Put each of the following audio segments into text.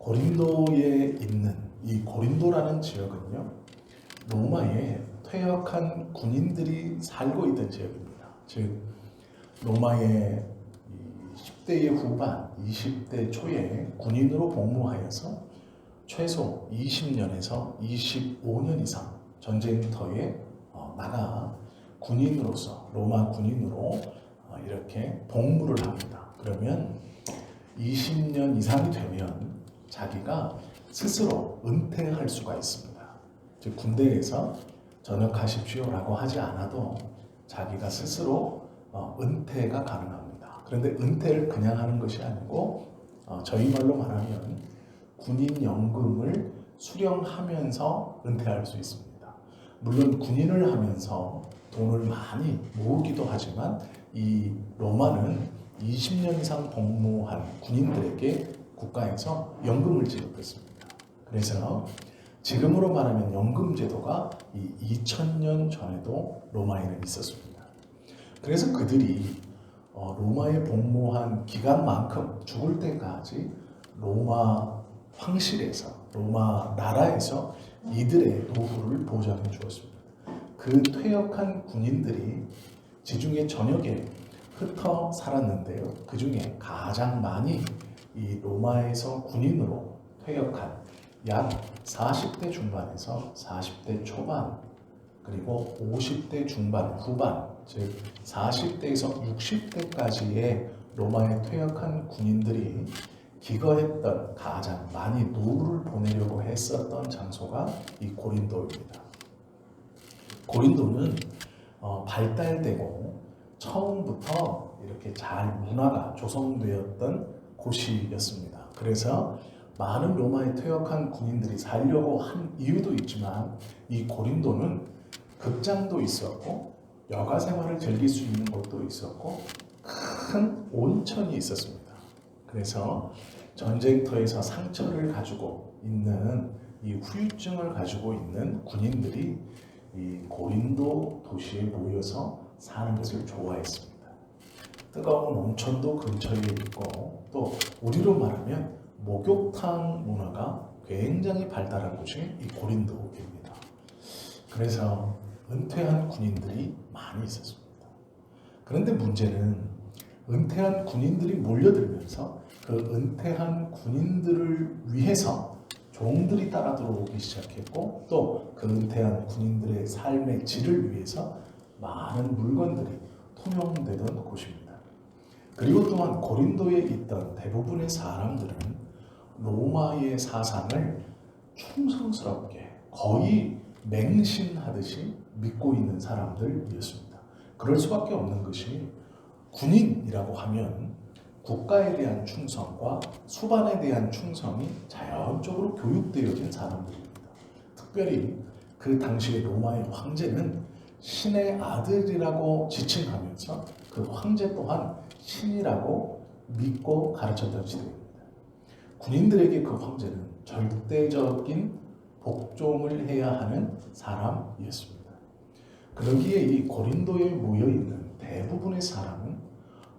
고린도에 있는 이 고린도라는 지역은요, 로마에 퇴역한 군인들이 살고 있던 지역입니다. 즉 로마의 10대의 후반, 20대 초에 군인으로 복무하여서 최소 20년에서 25년 이상 전쟁터에 나가 군인으로서, 로마 군인으로 이렇게 복무를 합니다. 그러면 20년 이상이 되면 자기가 스스로 은퇴할 수가 있습니다. 즉 군대에서 전역하십시오라고 하지 않아도 자기가 스스로 은퇴가 가능합니다. 그런데 은퇴를 그냥 하는 것이 아니고 저희 말로 말하면 군인연금을 수령하면서 은퇴할 수 있습니다. 물론 군인을 하면서 돈을 많이 모으기도 하지만 이 로마는 20년 이상 복무한 군인들에게 국가에서 연금을 지급했습니다. 그래서 지금으로 말하면 연금 제도가 이 2000년 전에도 로마에는 있었습니다. 그래서 그들이 로마에 복무한 기간만큼 죽을 때까지 로마 황실에서, 로마 나라에서 이들의 노후를 보장해 주었습니다. 그 퇴역한 군인들이 지중해 전역에 흩어 살았는데요. 그 중에 가장 많이 이 로마에서 군인으로 퇴역한 약 40대 중반에서 40대 초반, 그리고 50대 중반, 후반, 즉 40대에서 60대까지의 로마에 퇴역한 군인들이 기거했던, 가장 많이 노후를 보내려고 했었던 장소가 이 고린도입니다. 고린도는 발달되고 처음부터 이렇게 잘 문화가 조성되었던 곳이었습니다. 그래서 많은 로마에 퇴역한 군인들이 살려고 한 이유도 있지만 이 고린도는 극장도 있었고 여가 생활을 즐길 수 있는 곳도 있었고 큰 온천이 있었습니다. 그래서 전쟁터에서 상처를 가지고 있는, 이 후유증을 가지고 있는 군인들이 이 고린도 도시에 모여서 사는 것을 좋아했습니다. 뜨거운 온천도 근처에 있고 또 우리로 말하면 목욕탕 문화가 굉장히 발달한 곳이 이 고린도입니다. 그래서 은퇴한 군인들이 많이 있었습니다. 그런데 문제는 은퇴한 군인들이 몰려들면서 그 은퇴한 군인들을 위해서 종들이 따라 들어오기 시작했고 또 그 은퇴한 군인들의 삶의 질을 위해서 많은 물건들이 통용되던 곳입니다. 그리고 또한 고린도에 있던 대부분의 사람들은 로마의 사상을 충성스럽게 거의 맹신하듯이 믿고 있는 사람들이었습니다. 그럴 수밖에 없는 것이 군인이라고 하면 국가에 대한 충성과 수반에 대한 충성이 자연적으로 교육되어진 사람들입니다. 특별히 그 당시의 로마의 황제는 신의 아들이라고 지칭하면서 그 황제 또한 신이라고 믿고 가르쳤던 시대입니다. 군인들에게 그 황제는 절대적인 복종을 해야 하는 사람이었습니다. 그러기에 이 고린도에 모여있는 대부분의 사람은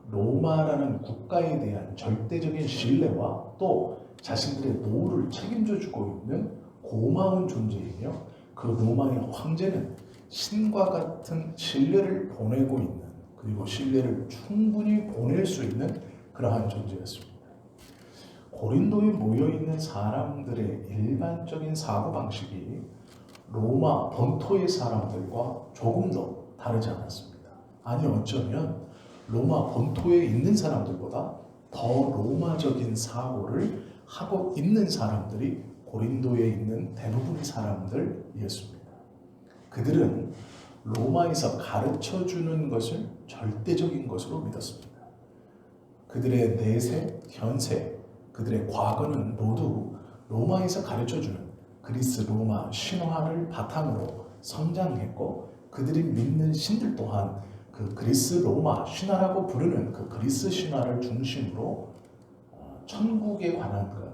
로마라는 국가에 대한 절대적인 신뢰와 또 자신들의 노후를 책임져주고 있는 고마운 존재이며 그 로마의 황제는 신과 같은 신뢰를 보내고 있는, 그리고 신뢰를 충분히 보낼 수 있는 그러한 존재였습니다. 고린도에 모여있는 사람들의 일반적인 사고방식이 로마 본토의 사람들과 조금도 다르지 않았습니다. 아니 어쩌면 로마 본토에 있는 사람들보다 더 로마적인 사고를 하고 있는 사람들이 고린도에 있는 대부분의 사람들이었습니다. 그들은 로마에서 가르쳐주는 것을 절대적인 것으로 믿었습니다. 그들의 내세, 현세, 그들의 과거는 모두 로마에서 가르쳐주는 그리스 로마 신화를 바탕으로 성장했고 그들이 믿는 신들 또한 그 그리스 로마 신화라고 부르는 그 그리스 신화를 중심으로 천국에 관한 것,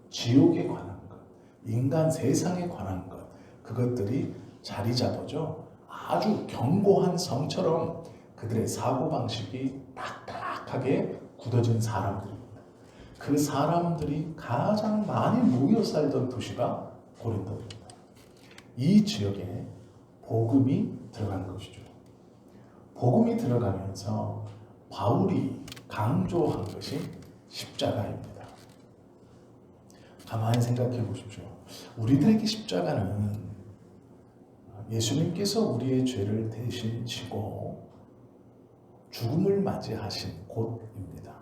지옥에 관한 것, 인간 세상에 관한 것, 그것들이 자리 잡아져 아주 견고한 성처럼 그들의 사고방식이 딱딱하게 굳어진 사람들입니다. 그 사람들이 가장 많이 모여 살던 도시가 고린도입니다. 이 지역에 복음이 들어간 것이죠. 복음이 들어가면서 바울이 강조한 것이 십자가입니다. 가만히 생각해 보십시오. 우리들에게 십자가는 예수님께서 우리의 죄를 대신 지고 죽음을 맞이하신 곳입니다.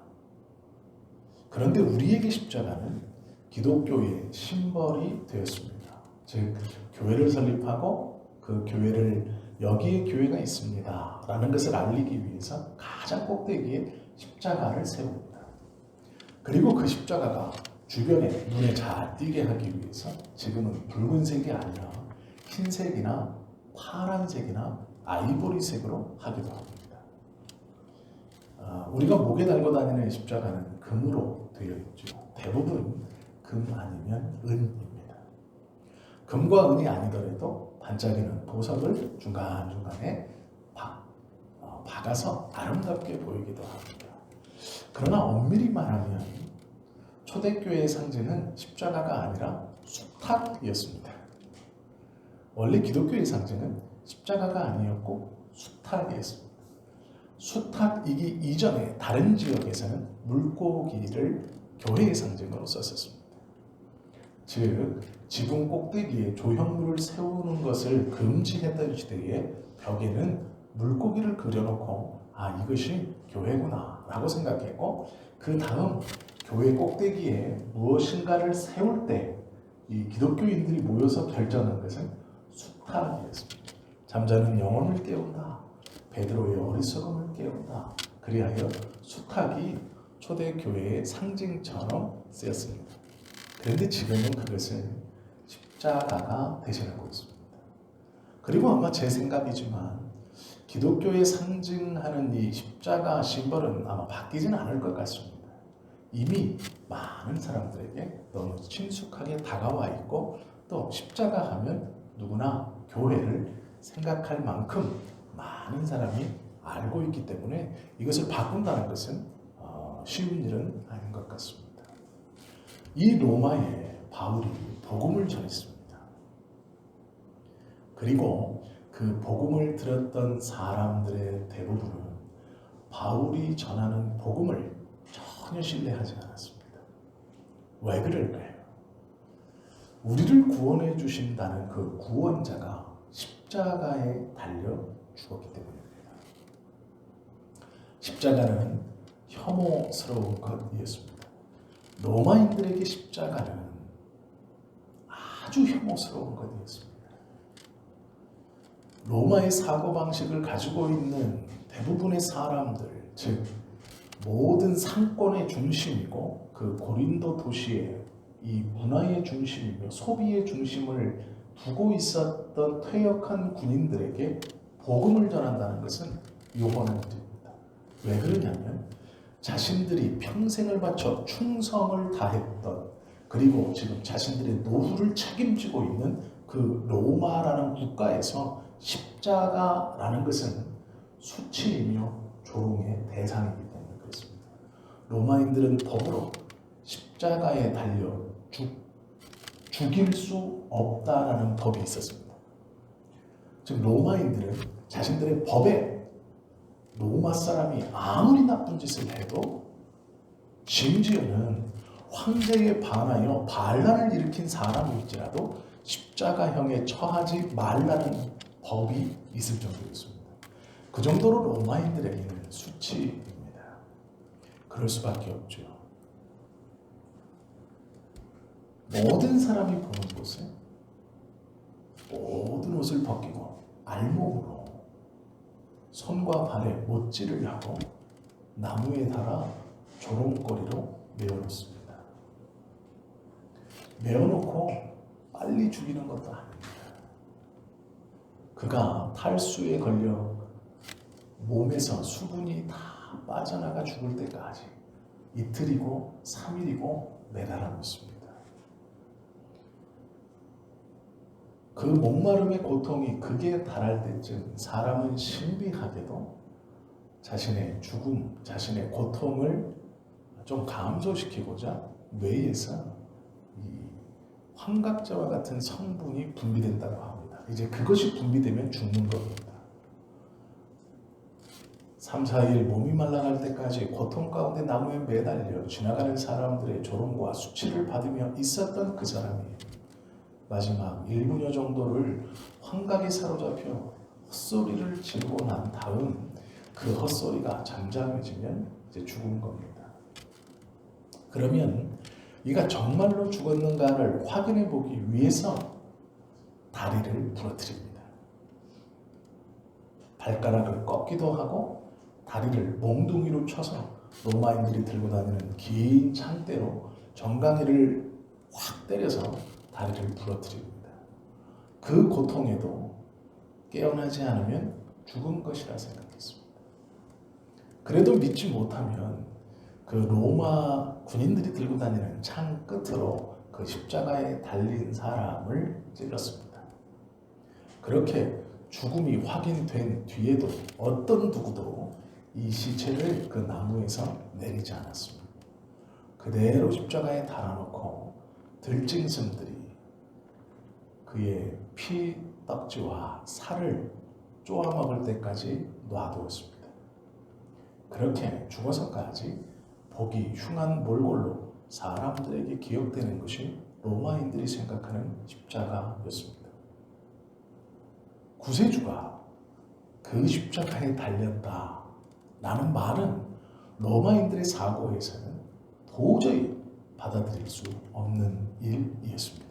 그런데 우리에게 십자가는 기독교의 심벌이 되었습니다. 즉 교회를 설립하고 그 교회를 여기에 교회가 있습니다 라는 것을 알리기 위해서 가장 꼭대기에 십자가를 세웁니다. 그리고 그 십자가가 주변에 눈에 잘 띄게 하기 위해서 지금은 붉은색이 아니라 흰색이나 파란색이나 아이보리색으로 하기도 합니다. 우리가 목에 달고 다니는 십자가는 금으로 되어 있죠. 대부분 금 아니면 은입니다. 금과 은이 아니더라도 반짝이는 보석을 중간중간에 박아서 아름답게 보이기도 합니다. 그러나 엄밀히 말하면 초대교회의 상징은 십자가가 아니라 수탉이었습니다. 원래 기독교의 상징은 십자가가 아니었고 수탉이었습니다. 수탉이기 이전에 다른 지역에서는 물고기를 교회의 상징으로 썼었습니다. 즉 지붕 꼭대기에 조형물을 세우는 것을 금지했던 시대에 벽에는 물고기를 그려놓고 이것이 교회구나 라고 생각했고, 그 다음 교회 꼭대기에 무엇인가를 세울 때 이 기독교인들이 모여서 결정한 것은 수탉이었습니다. 잠자는 영혼을 깨운다, 베드로의 어리석음을 깨운다, 그리하여 수탉이 초대교회의 상징처럼 쓰였습니다. 그런데 지금은 그것을 십자가가 대신하고 있습니다. 그리고 아마 제 생각이지만 기독교의 상징하는 이 십자가 심벌은 아마 바뀌지는 않을 것 같습니다. 이미 많은 사람들에게 너무 친숙하게 다가와 있고, 또 십자가 하면 누구나 교회를 생각할 만큼 많은 사람이 알고 있기 때문에 이것을 바꾼다는 것은 쉬운 일은 아닌 것 같습니다. 이 로마에 바울이 복음을 전했습니다. 그리고 그 복음을 들었던 사람들의 대부분은 바울이 전하는 복음을 전혀 신뢰하지 않았습니다. 왜 그럴까요? 우리를 구원해 주신다는 그 구원자가 십자가에 달려 죽었기 때문입니다. 십자가는 혐오스러운 것이었습니다. 로마인들에게 십자가는 아주 혐오스러운 것이었습니다. 로마의 사고방식을 가지고 있는 대부분의 사람들, 즉 모든 상권의 중심이고 그 고린도 도시의 이 문화의 중심이며 소비의 중심을 두고 있었던 퇴역한 군인들에게 복음을 전한다는 것은 요원한 일입니다. 왜 그러냐면 자신들이 평생을 바쳐 충성을 다했던, 그리고 지금 자신들의 노후를 책임지고 있는 그 로마라는 국가에서 십자가라는 것은 수치이며 조롱의 대상이기 때문에 그렇습니다. 로마인들은 법으로 십자가에 달려 죽일 수 없다라는 법이 있었습니다. 즉 로마인들은 자신들의 법에 로마 사람이 아무리 나쁜 짓을 해도, 심지어는 황제에 반하여 반란을 일으킨 사람일지라도 십자가형에 처하지 말라는 법이 있을 정도였습니다. 그 정도로 로마인들에게는 수치입니다. 그럴 수밖에 없죠. 모든 사람이 보는 곳에 모든 옷을 벗기고 알몸으로 손과 발에 못질을 하고 나무에 달아 조롱거리로 메어놓습니다. 메어놓고 빨리 죽이는 것도 아닙니다. 그가 탈수에 걸려 몸에서 수분이 다 빠져나가 죽을 때까지 이틀이고 3일이고 매달아 놓습니다. 그 목마름의 고통이 극에 달할 때쯤 사람은 신비하게도 자신의 죽음, 자신의 고통을 좀 감소시키고자 뇌에서 이 환각제와 같은 성분이 분비된다고 합니다. 이제 그것이 분비되면 죽는 겁니다. 3, 4일 몸이 말라갈 때까지 고통 가운데 나무에 매달려 지나가는 사람들의 조롱과 수치를 받으며 있었던 그 사람이 마지막 1분여 정도를 환각에 사로잡혀 헛소리를 지르고 난 다음 그 헛소리가 잠잠해지면 이제 죽은 겁니다. 그러면 이가 정말로 죽었는가를 확인해 보기 위해서 다리를 부러뜨립니다. 발가락을 꺾기도 하고 다리를 몽둥이로 쳐서 로마인들이 들고 다니는 긴 창대로 정강이를 확 때려서 다리를 부러뜨립니다. 그 고통에도 깨어나지 않으면 죽은 것이라 생각했습니다. 그래도 믿지 못하면 그 로마 군인들이 들고 다니는 창 끝으로 그 십자가에 달린 사람을 찔렀습니다. 그렇게 죽음이 확인된 뒤에도 어떤 누구도 이 시체를 그 나무에서 내리지 않았습니다. 그대로 십자가에 달아놓고 들짐승들이 그의 피 떡지와 살을 쪼아먹을 때까지 놔두었습니다. 그렇게 죽어서까지 보기 흉한 몰골로 사람들에게 기억되는 것이 로마인들이 생각하는 십자가였습니다. 구세주가 그 십자가에 달렸다 라는 말은 로마인들의 사고에서는 도저히 받아들일 수 없는 일이었습니다.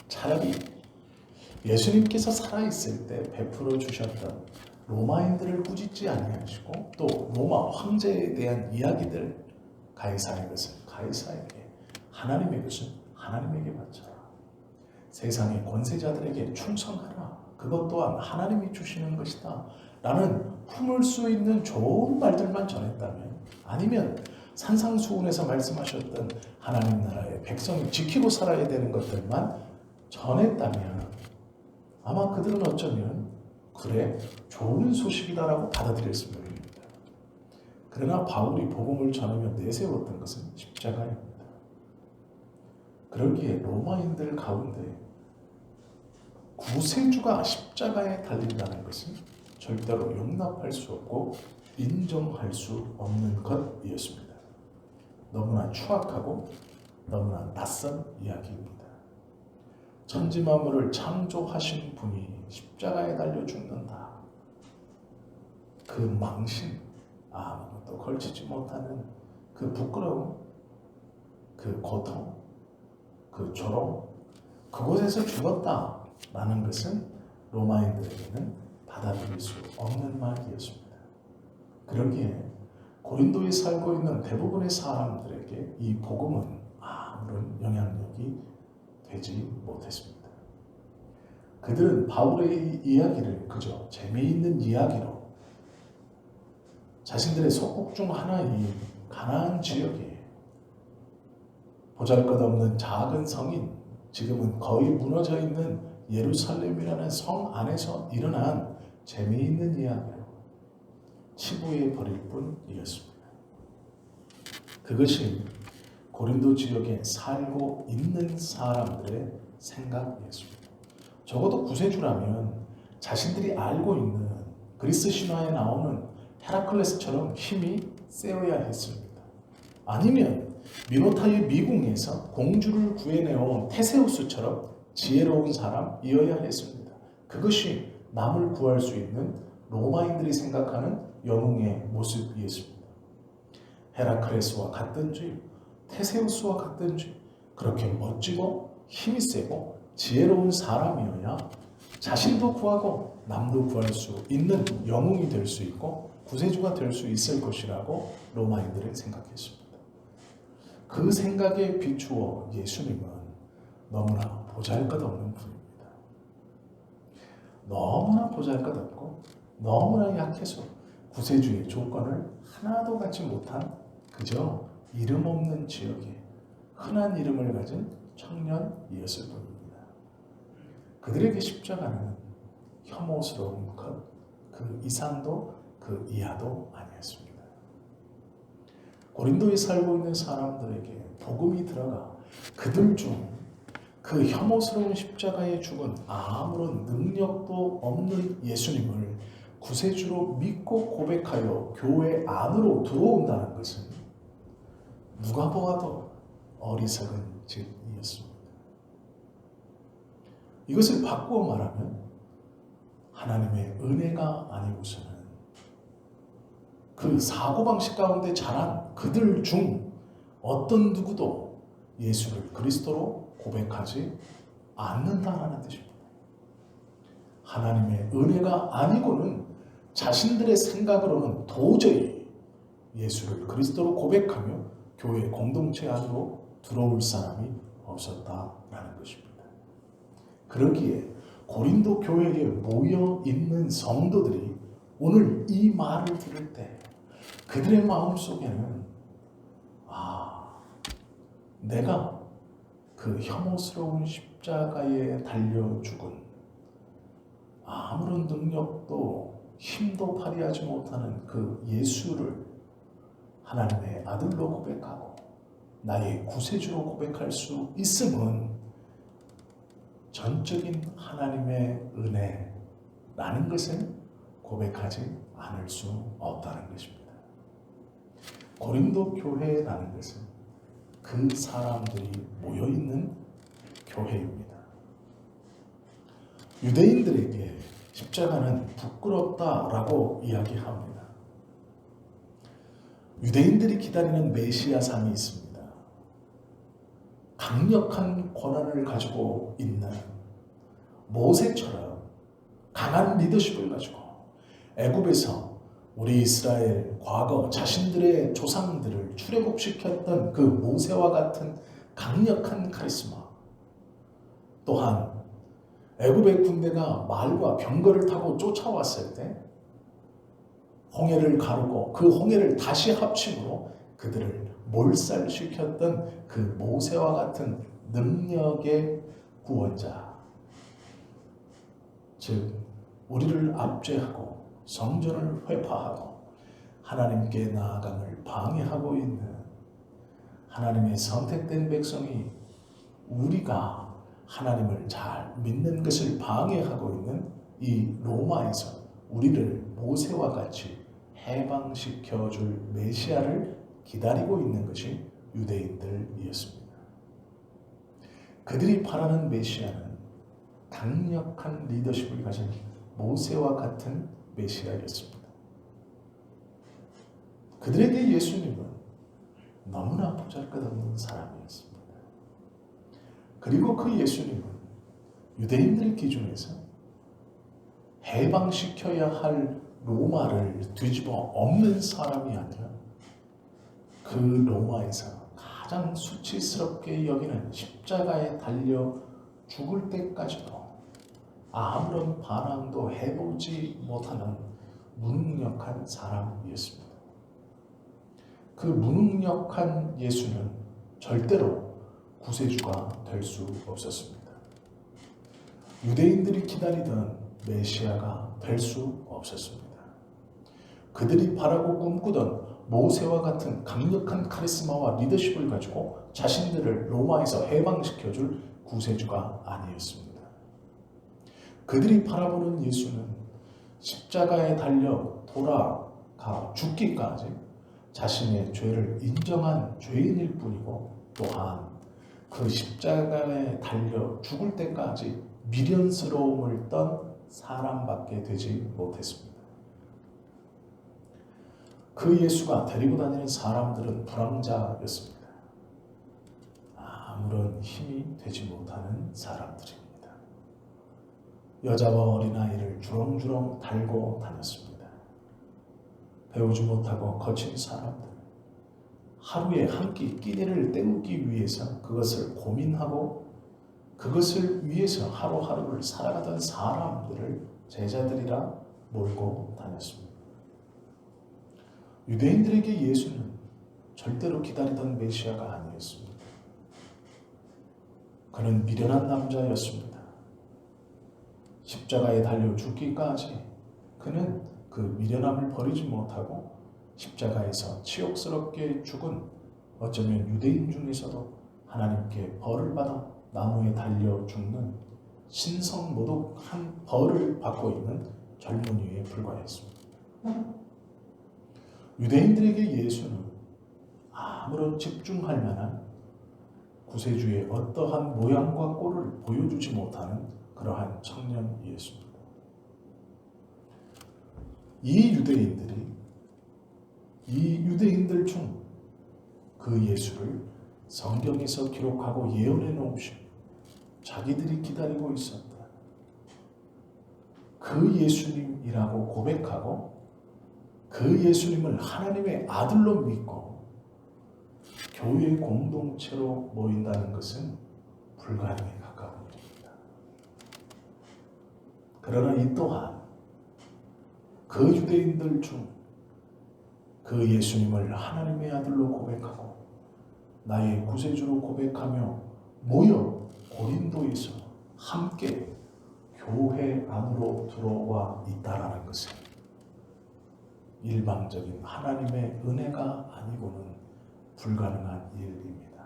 차라리 예수님께서 살아있을 때 베풀어 주셨던 로마인들을 꾸짖지 아니하시고 또 로마 황제에 대한 이야기들, 가이사의 것은 가이사에게, 하나님의 것은 하나님에게 바쳐라, 세상의 권세자들에게 충성하라, 그것 또한 하나님이 주시는 것이다 라는 품을 수 있는 좋은 말들만 전했다면, 아니면 산상수훈에서 말씀하셨던 하나님 나라의 백성이 지키고 살아야 되는 것들만 전했다면 아마 그들은 어쩌면 그래 좋은 소식이다라고 받아들였을 겁니다. 그러나 바울이 복음을 전하며 내세웠던 것은 십자가입니다. 그러기에 로마인들 가운데 구세주가 십자가에 달린다는 것은 절대로 용납할 수 없고 인정할 수 없는 것이었습니다. 너무나 추악하고 너무나 낯선 이야기입니다. 천지 만물을 창조하신 분이 십자가에 달려 죽는다. 그 망신, 아무것도 걸치지 못하는 그 부끄러움, 그 고통, 그 조롱, 그곳에서 죽었다라는 것은 로마인들에게는 받아들일 수 없는 말이었습니다. 그러기에 고린도에 살고 있는 대부분의 사람들에게 이 복음은 아무런 영향력이 되지 못했습니다. 그들은 바울의 이야기를 그저 재미있는 이야기로 자신들의 속국 중 하나인 가나안 지역에 보잘것없는 작은 성인, 지금은 거의 무너져 있는 예루살렘이라는 성 안에서 일어난 재미있는 이야기로 치부해 버릴 뿐이었습니다. 그것이 고린도 지역에 살고 있는 사람들의 생각이었습니다. 적어도 구세주라면 자신들이 알고 있는 그리스 신화에 나오는 헤라클레스처럼 힘이 세어야 했습니다. 아니면 미노타의 미궁에서 공주를 구해내온 테세우스처럼 지혜로운 사람이어야 했습니다. 그것이 남을 구할 수 있는 로마인들이 생각하는 영웅의 모습이었습니다. 헤라클레스와 같든지 테세우스와 같든지 그렇게 멋지고 힘이 세고 지혜로운 사람이어야 자신도 구하고 남도 구할 수 있는 영웅이 될 수 있고 구세주가 될 수 있을 것이라고 로마인들은 생각했습니다. 그 생각에 비추어 예수님은 너무나 보잘것없는 분입니다. 너무나 보잘것없고 너무나 약해서 구세주의 조건을 하나도 갖지 못한 그저 이름 없는 지역에 흔한 이름을 가진 청년이었을 뿐입니다. 그들에게 십자가는 혐오스러운 것, 그 이상도 그 이하도 아니었습니다. 고린도에 살고 있는 사람들에게 복음이 들어가 그들 중 그 혐오스러운 십자가에 죽은 아무런 능력도 없는 예수님을 구세주로 믿고 고백하여 교회 안으로 들어온다는 것은 누가 보아도 어리석은 짓이었습니다. 이것을 바꾸어 말하면 하나님의 은혜가 아니고서는 그 사고방식 가운데 자란 그들 중 어떤 누구도 예수를 그리스도로 고백하지 않는다라는 뜻입니다. 하나님의 은혜가 아니고는 자신들의 생각으로는 도저히 예수를 그리스도로 고백하며 교회 공동체 안으로 들어올 사람이 없었다라는 것입니다. 그러기에 고린도 교회에 모여 있는 성도들이 오늘 이 말을 들을 때 그들의 마음속에는 내가 그 혐오스러운 십자가에 달려 죽은 아무런 능력도 힘도 발휘하지 못하는 그 예수를 하나님의 아들로 고백하고 나의 구세주로 고백할 수 있음은 전적인 하나님의 은혜라는 것을 고백하지 않을 수 없다는 것입니다. 고린도 교회라는 것은 그 사람들이 모여있는 교회입니다. 유대인들에게 십자가는 부끄럽다라고 이야기합니다. 유대인들이 기다리는 메시아상이 있습니다. 강력한 권한을 가지고 있는 모세처럼 강한 리더십을 가지고 애굽에서 우리 이스라엘 과거 자신들의 조상들을 출애굽시켰던 그 모세와 같은 강력한 카리스마, 또한 애굽의 군대가 말과 병거를 타고 쫓아왔을 때 홍해를 가르고 그 홍해를 다시 합침으로 그들을 몰살시켰던 그 모세와 같은 능력의 구원자, 즉 우리를 압제하고 성전을 회파하고 하나님께 나아감을 방해하고 있는 하나님의 선택된 백성이 우리가 하나님을 잘 믿는 것을 방해하고 있는 이 로마에서 우리를 모세와 같이 해방시켜줄 메시아를 기다리고 있는 것이 유대인들이었습니다. 그들이 바라는 메시아는 강력한 리더십을 가진 모세와 같은 메시아였습니다. 그들에게 예수님은 너무나 보잘것없는 사람이었습니다. 그리고 그 예수님은 유대인들의 기준에서 해방시켜야 할 로마를 뒤집어 엎는 사람이 아니라 그 로마에서 가장 수치스럽게 여기는 십자가에 달려 죽을 때까지도 아무런 반항도 해보지 못하는 무능력한 사람이었습니다. 그 무능력한 예수는 절대로 구세주가 될 수 없었습니다. 유대인들이 기다리던 메시아가 될 수 없었습니다. 그들이 바라고 꿈꾸던 모세와 같은 강력한 카리스마와 리더십을 가지고 자신들을 로마에서 해방시켜줄 구세주가 아니었습니다. 그들이 바라보는 예수는 십자가에 달려 돌아가 죽기까지 자신의 죄를 인정한 죄인일 뿐이고, 또한 그 십자가에 달려 죽을 때까지 미련스러움을 떤 사람밖에 되지 못했습니다. 그 예수가 데리고 다니는 사람들은 불황자였습니다. 아무런 힘이 되지 못하는 사람들입니다. 여자와 어린아이를 주렁주렁 달고 다녔습니다. 배우지 못하고 거친 사람들, 하루에 한 끼 끼니를 때우기 위해서 그것을 고민하고 그것을 위해서 하루하루를 살아가던 사람들을 제자들이라 몰고 다녔습니다. 유대인들에게 예수는 절대로 기다리던 메시아가 아니었습니다. 그는 미련한 남자였습니다. 십자가에 달려 죽기까지 그는 그 미련함을 버리지 못하고 십자가에서 치욕스럽게 죽은 어쩌면 유대인 중에서도 하나님께 벌을 받아 나무에 달려 죽는 신성모독한 벌을 받고 있는 젊은이에 불과했습니다. 유대인들에게 예수는 아무런 집중할 만한 구세주의 어떠한 모양과 꼴을 보여주지 못하는 그러한 청년 예수입니다. 이 유대인들 중 그 예수를 성경에서 기록하고 예언해 놓으신 자기들이 기다리고 있었다. 그 예수님이라고 고백하고 그 예수님을 하나님의 아들로 믿고 교회 공동체로 모인다는 것은 불가능에 가까운 일입니다. 그러나 이 또한 그 유대인들 중 그 예수님을 하나님의 아들로 고백하고 나의 구세주로 고백하며 모여 고린도에서 함께 교회 안으로 들어와 있다라는 것은 일방적인 하나님의 은혜가 아니고는 불가능한 일입니다.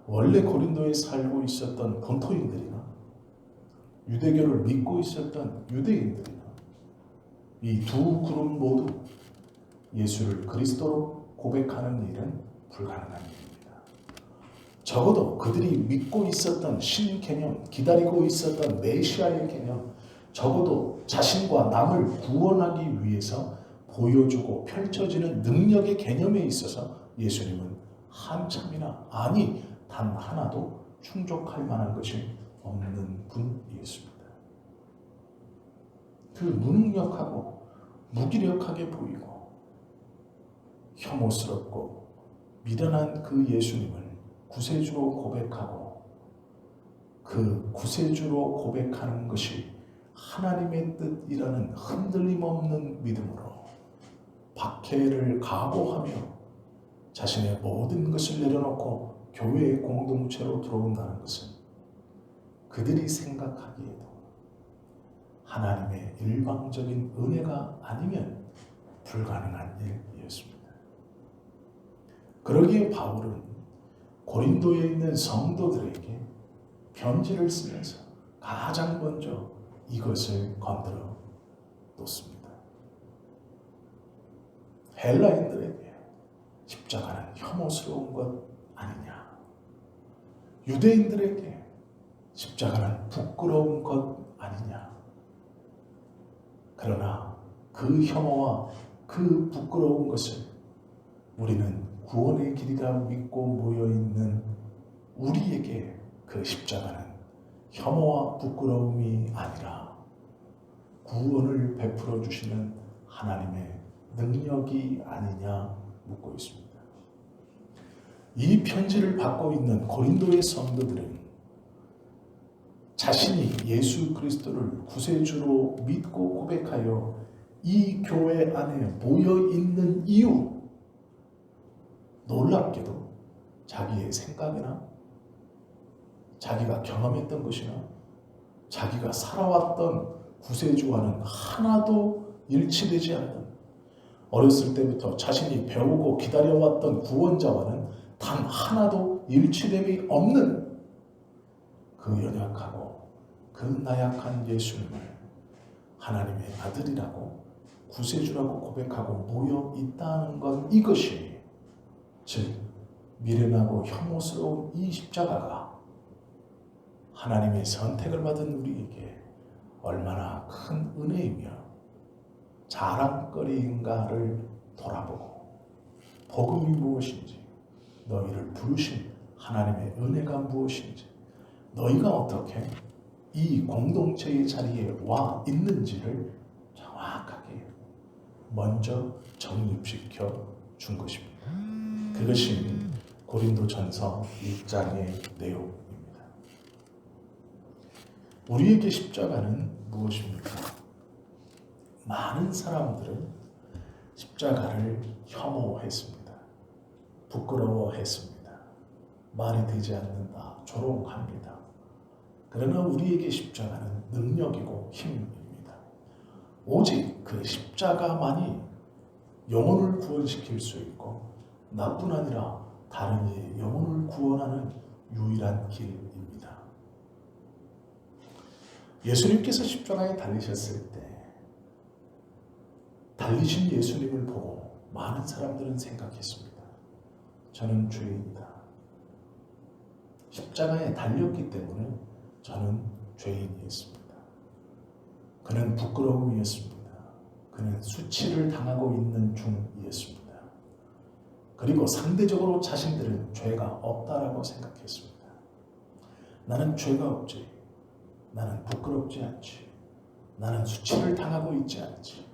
원래 고린도에 살고 있었던 본토인들이나 유대교를 믿고 있었던 유대인들이나 이 두 그룹 모두 예수를 그리스도로 고백하는 일은 불가능한 일입니다. 적어도 그들이 믿고 있었던 신 개념, 기다리고 있었던 메시아의 개념, 적어도 자신과 남을 구원하기 위해서 보여주고 펼쳐지는 능력의 개념에 있어서 예수님은 한참이나 아니 단 하나도 충족할 만한 것이 없는 분이었습니다. 그 무능력하고 무기력하게 보이고 혐오스럽고 미련한 그 예수님을 구세주로 고백하고 그 구세주로 고백하는 것이 하나님의 뜻이라는 흔들림 없는 믿음으로 박해를 각오하며 자신의 모든 것을 내려놓고 교회의 공동체로 들어온다는 것은 그들이 생각하기에도 하나님의 일방적인 은혜가 아니면 불가능한 일이었습니다. 그러기에 바울은 고린도에 있는 성도들에게 편지를 쓰면서 가장 먼저 이것을 건드려 놓습니다. 헬라인들에게 십자가는 혐오스러운 것 아니냐? 유대인들에게 십자가는 부끄러운 것 아니냐? 그러나 그 혐오와 그 부끄러운 것을 우리는 구원의 길이라 믿고 모여있는 우리에게 그 십자가는 혐오와 부끄러움이 아니라 구원을 베풀어 주시는 하나님의 능력이 아니냐 묻고 있습니다. 이 편지를 받고 있는 고린도의 성도들은 자신이 예수 그리스도를 구세주로 믿고 고백하여 이 교회 안에 모여 있는 이유, 놀랍게도 자기의 생각이나 자기가 경험했던 것이나 자기가 살아왔던 구세주와는 하나도 일치되지 않는, 어렸을 때부터 자신이 배우고 기다려왔던 구원자와는 단 하나도 일치됨이 없는 그 연약하고 그 나약한 예수님을 하나님의 아들이라고 구세주라고 고백하고 모여 있다는 것, 이것이 즉 미련하고 혐오스러운 이 십자가가 하나님의 선택을 받은 우리에게 얼마나 큰 은혜이며 자랑거리인가를 돌아보고 복음이 무엇인지, 너희를 부르신 하나님의 은혜가 무엇인지, 너희가 어떻게 이 공동체의 자리에 와 있는지를 정확하게 먼저 정립시켜 준 것입니다. 그것이 고린도전서 1장의 내용입니다. 우리에게 십자가는 무엇입니까? 많은 사람들은 십자가를 혐오했습니다. 부끄러워했습니다. 말이 되지 않는다, 조롱합니다. 그러나 우리에게 십자가는 능력이고 힘입니다. 오직 그 십자가만이 영혼을 구원시킬 수 있고 나뿐 아니라 다른 이의 영혼을 구원하는 유일한 길입니다. 예수님께서 십자가에 달리셨을 때 달리신 예수님을 보고 많은 사람들은 생각했습니다. 저는 죄인이다. 십자가에 달렸기 때문에 저는 죄인이었습니다. 그는 부끄러움이었습니다. 그는 수치를 당하고 있는 중이었습니다. 그리고 상대적으로 자신들은 죄가 없다라고 생각했습니다. 나는 죄가 없지. 나는 부끄럽지 않지. 나는 수치를 당하고 있지 않지.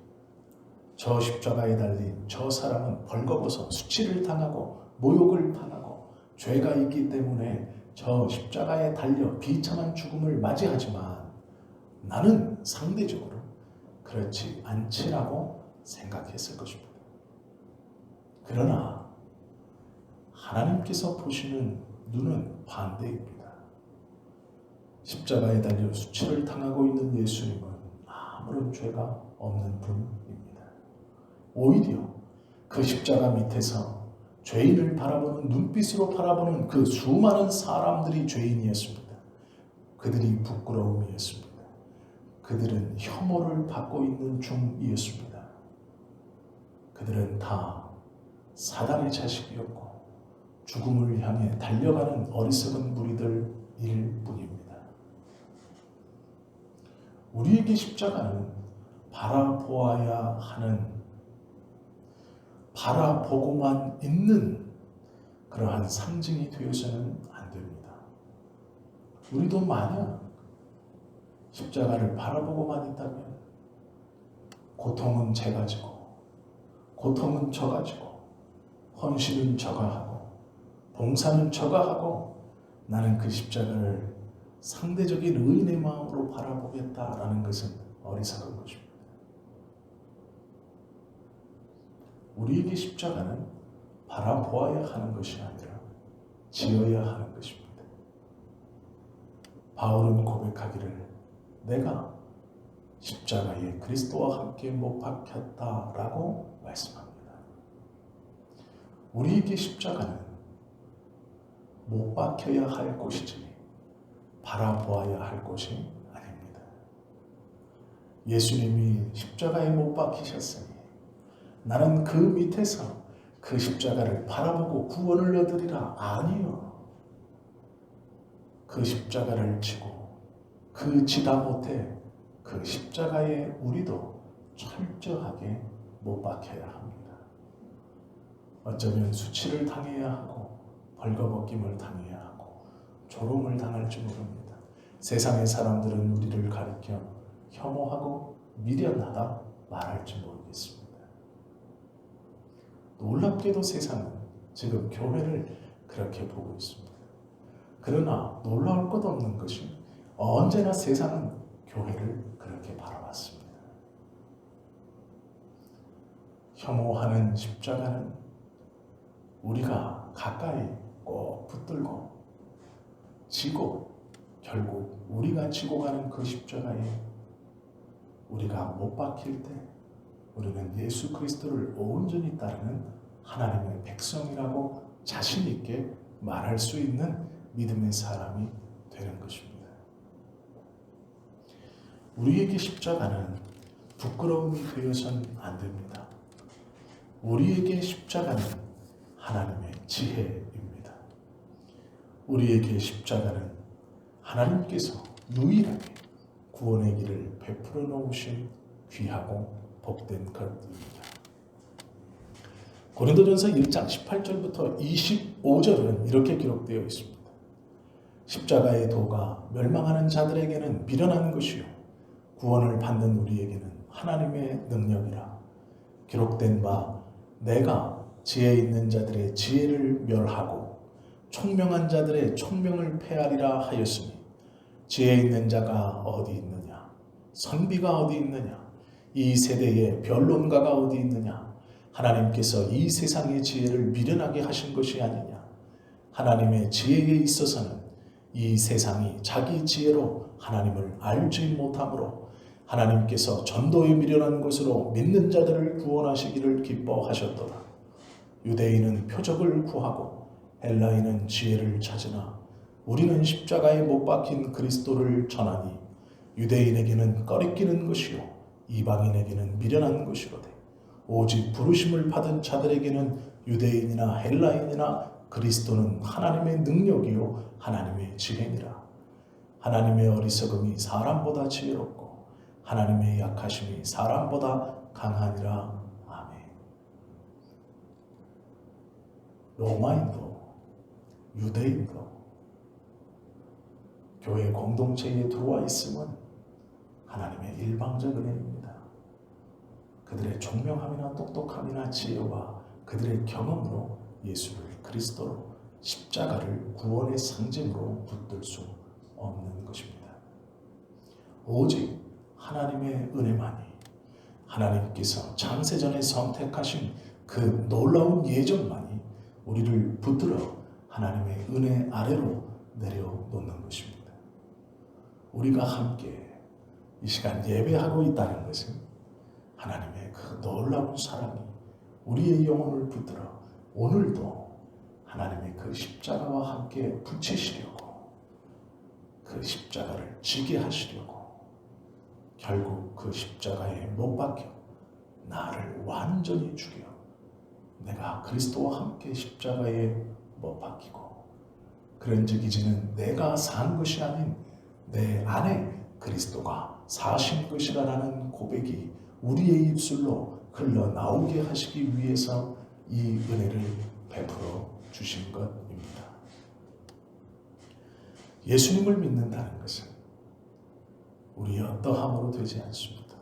저 십자가에 달린 저 사람은 벌거벗어 수치를 당하고 모욕을 당하고 죄가 있기 때문에 저 십자가에 달려 비참한 죽음을 맞이하지만 나는 상대적으로 그렇지 않지라고 생각했을 것입니다. 그러나 하나님께서 보시는 눈은 반대입니다. 십자가에 달려 수치를 당하고 있는 예수님은 아무런 죄가 없는 분입니다. 오히려 그 십자가 밑에서 죄인을 바라보는 눈빛으로 바라보는 그 수많은 사람들이 죄인이었습니다. 그들이 부끄러움이었습니다. 그들은 혐오를 받고 있는 중이었습니다. 그들은 다 사단의 자식이었고 죽음을 향해 달려가는 어리석은 무리들일 뿐입니다. 우리에게 십자가는 바라보아야 하는, 바라보고만 있는 그러한 상징이 되어서는 안 됩니다. 우리도 만약 십자가를 바라보고만 있다면 고통은 제 가지고, 고통은 저 가지고, 헌신은 저가 하고, 봉사는 저가 하고, 나는 그 십자가를 상대적인 의인의 마음으로 바라보겠다라는 것은 어리석은 것입니다. 우리에게 십자가는 바라보아야 하는 것이 아니라 지어야 하는 것입니다. 바울은 고백하기를 내가 십자가에 그리스도와 함께 못 박혔다라고 말씀합니다. 우리에게 십자가는 못 박혀야 할 곳이지 바라보아야 할 곳이 아닙니다. 예수님이 십자가에 못 박히셨으니 나는 그 밑에서 그 십자가를 바라보고 구원을 얻으리라. 아니요. 그 십자가를 지고 그 지다 못해 그 십자가에 우리도 철저하게 못 박혀야 합니다. 어쩌면 수치를 당해야 하고 벌거벗김을 당해야 하고 조롱을 당할지 모릅니다. 세상의 사람들은 우리를 가리켜 혐오하고 미련하다 말할지 모르겠습니다. 놀랍게도 세상은 지금 교회를 그렇게 보고 있습니다. 그러나 놀라울 것 없는 것이 언제나 세상은 교회를 그렇게 바라봤습니다. 혐오하는 십자가는 우리가 가까이 꼭 붙들고 지고 결국 우리가 지고 가는 그 십자가에 우리가 못 박힐 때 우리는 예수 그리스도를 온전히 따르는 하나님의 백성이라고 자신 있게 말할 수 있는 믿음의 사람이 되는 것입니다. 우리에게 십자가는 부끄러움이 되어서는 안 됩니다. 우리에게 십자가는 하나님의 지혜입니다. 우리에게 십자가는 하나님께서 유일하게 구원의 길을 베풀어 놓으신 귀하고 복된 것입니다. 고린도전서 1장 18절부터 25절은 이렇게 기록되어 있습니다. 십자가의 도가 멸망하는 자들에게는 미련한 것이요 구원을 받는 우리에게는 하나님의 능력이라. 기록된 바 내가 지혜 있는 자들의 지혜를 멸하고 총명한 자들의 총명을 패하리라 하였으니 지혜 있는 자가 어디 있느냐? 선비가 어디 있느냐? 이 세대의 변론가가 어디 있느냐? 하나님께서 이 세상의 지혜를 미련하게 하신 것이 아니냐? 하나님의 지혜에 있어서는 이 세상이 자기 지혜로 하나님을 알지 못하므로 하나님께서 전도에 미련한 것으로 믿는 자들을 구원하시기를 기뻐하셨도다. 유대인은 표적을 구하고 헬라인은 지혜를 찾으나 우리는 십자가에 못 박힌 그리스도를 전하니 유대인에게는 꺼리끼는 것이요 이방인에게는 미련한 것이로되 오직 부르심을 받은 자들에게는 유대인이나 헬라인이나 그리스도는 하나님의 능력이요 하나님의 지혜니라. 하나님의 어리석음이 사람보다 지혜롭고 하나님의 약하심이 사람보다 강하니라. 아멘. 로마인도 유대인도 교회 공동체에 들어와 있음은 하나님의 일방적 은혜입니다. 그들의 총명함이나 똑똑함이나 지혜와 그들의 경험으로 예수를 그리스도로 십자가를 구원의 상징으로 붙들 수 없는 것입니다. 오직 하나님의 은혜만이, 하나님께서 창세전에 선택하신 그 놀라운 예정만이 우리를 붙들어 하나님의 은혜 아래로 내려놓는 것입니다. 우리가 함께 이 시간 예배하고 있다는 것은 하나님의 그 놀라운 사랑이 우리의 영혼을 붙들어 오늘도 하나님의 그 십자가와 함께 붙이시려고, 그 십자가를 지게 하시려고, 결국 그 십자가에 못 박혀 나를 완전히 죽여 내가 그리스도와 함께 십자가에 못 박히고, 그런즉 이제는 내가 산 것이 아닌 내 안에 그리스도가 사신 것이라는 고백이 우리의 입술로 흘러나오게 하시기 위해서 이 은혜를 베풀어 주신 것입니다. 예수님을 믿는다는 것은 우리 어떠함으로 되지 않습니다.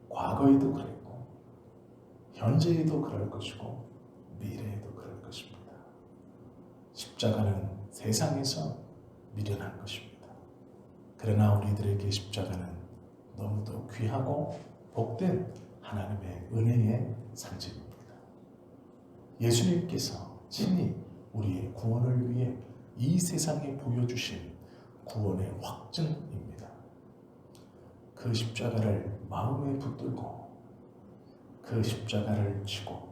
과거에도 그랬고 현재에도 그럴 것이고 미래에도 그럴 것입니다. 십자가는 세상에서 미련한 것입니다. 그러나 우리들에게 십자가는 너무도 귀하고 복된 하나님의 은혜의 상징입니다. 예수님께서 친히 우리의 구원을 위해 이 세상에 보여주신 구원의 확증입니다. 그 십자가를 마음에 붙들고 그 십자가를 지고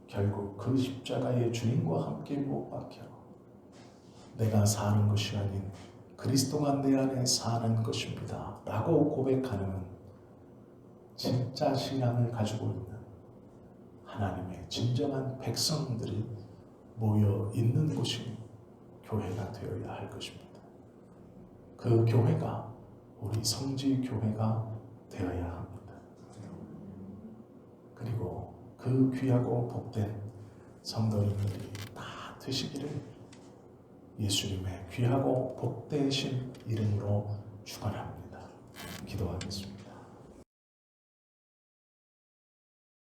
결국 그 십자가의 주인과 함께 못 박혀 내가 사는 것이 아닌 그리스도가 내 안에 사는 것입니다 라고 고백하는 진짜 신앙을 가지고 있는 하나님의 진정한 백성들이 모여 있는 곳이 교회가 되어야 할 것입니다. 그 교회가 우리 성지 교회가 되어야 합니다. 그리고 그 귀하고 복된 성도님들이 다 되시기를 예수님의 귀하고 복되신 이름으로 축원합니다. 기도하겠습니다.